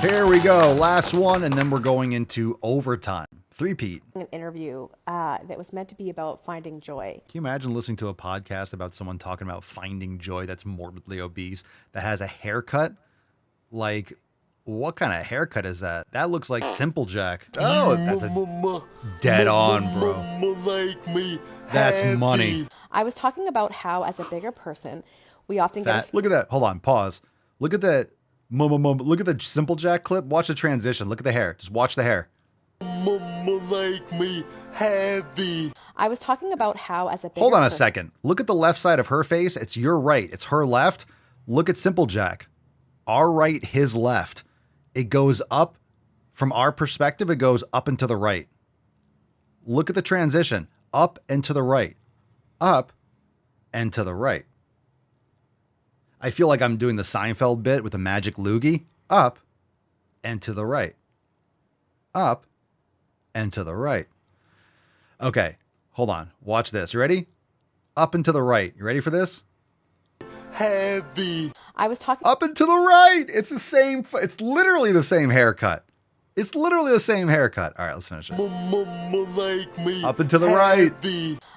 Here we go. Last one, and then we're going into overtime. Three-peat. An interview that was meant to be about finding joy. Can you imagine listening to a podcast about someone talking about finding joy that's morbidly obese, that has a haircut? Like, what kind of haircut is that? That looks like Simple Jack. Oh, that's a dead on, bro. That's money. I was talking about how, as a bigger person, we often get... Look at that. Hold on. Pause. Look at that. Look at the Simple Jack clip. Watch the transition. Look at the hair. Just watch the hair. Make me happy. I was talking about how, as a bigger Hold on a second. Look at the left side of her face. It's your right. It's her left. Look at Simple Jack. Our right, his left. It goes up. From our perspective, it goes up and to the right. Look at the transition. Up and to the right. Up and to the right. I feel like I'm doing the Seinfeld bit with the magic loogie. Up and to the right. Up and to the right. Okay, hold on. Watch this. You ready? Up and to the right. You ready for this? Heavy. I was talking up and to the right. It's the same. It's literally the same haircut. It's literally the same haircut. All right, let's finish it. Up and to the right.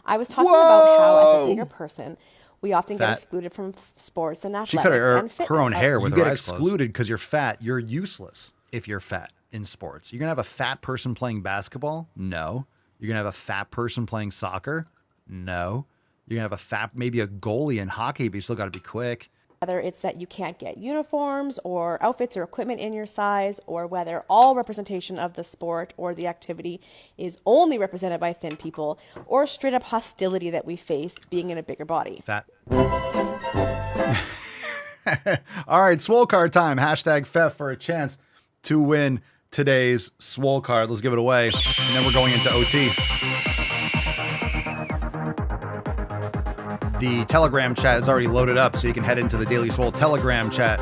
I was talking about how, as a bigger person, we often get excluded from sports and athletics She cut and fitness. her own hair with her eyes closed. You get excluded because you're fat. You're useless if you're fat in sports. You're going to have a fat person playing basketball? No. You're going to have a fat person playing soccer? No. You're going to have maybe a goalie in hockey, but you still got to be quick. Whether it's that you can't get uniforms or outfits or equipment in your size, or whether all representation of the sport or the activity is only represented by thin people, or straight up hostility that we face being in a bigger body. Fat. All right, Swole card time. Hashtag Fef for a chance to win today's Swole card. Let's give it away. And then we're going into OT. The Telegram chat is already loaded up, so you can head into the Daily Swole Telegram chat.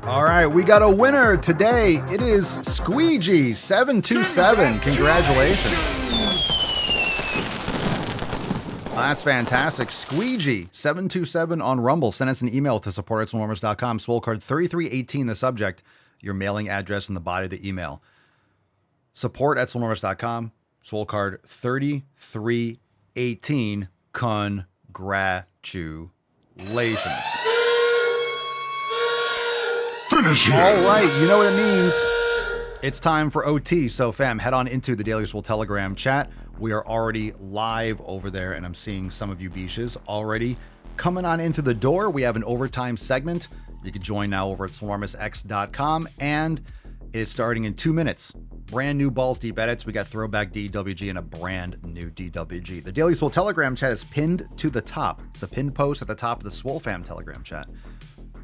All right, we got a winner today. It is Squeegee727. Congratulations. That's fantastic. Squeegee727 on Rumble. Send us an email to support@swolenormous.com. Swole card 3318, the subject, your mailing address in the body of the email. Support@swolenormous.com. Swole card 3318. Congratulations. All right, you know what it means. It's time for OT. So, fam, head on into the Daily Swole Telegram chat. We are already live over there, and I'm seeing some of you beaches already coming on into the door. We have an overtime segment. You can join now over at swolenormousx.com, and it is starting in 2 minutes. Brand new Balls Deep edits. We got throwback DWG and a brand new DWG. The Daily Swole Telegram chat is pinned to the top. It's a pinned post at the top of the Swole Fam Telegram chat.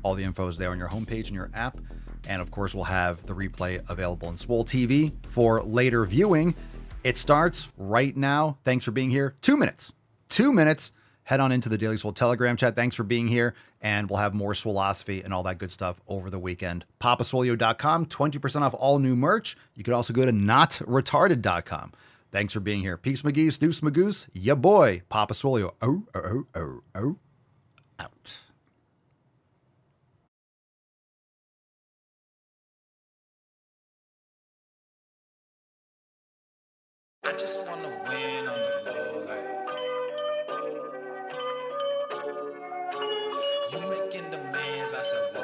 All the info is there on your homepage and your app. And of course, we'll have the replay available in Swole TV for later viewing. It starts right now. Thanks for being here. 2 minutes. 2 minutes. Head on into the Daily Swole Telegram chat. Thanks for being here. And we'll have more Swolosophy and all that good stuff over the weekend. PapaSwolio.com, 20% off all new merch. You could also go to NotRetarded.com. Thanks for being here. Peace, McGee's, Deuce, Magoose, ya boy, Papa Swolio. Out. I just wanna win on the low.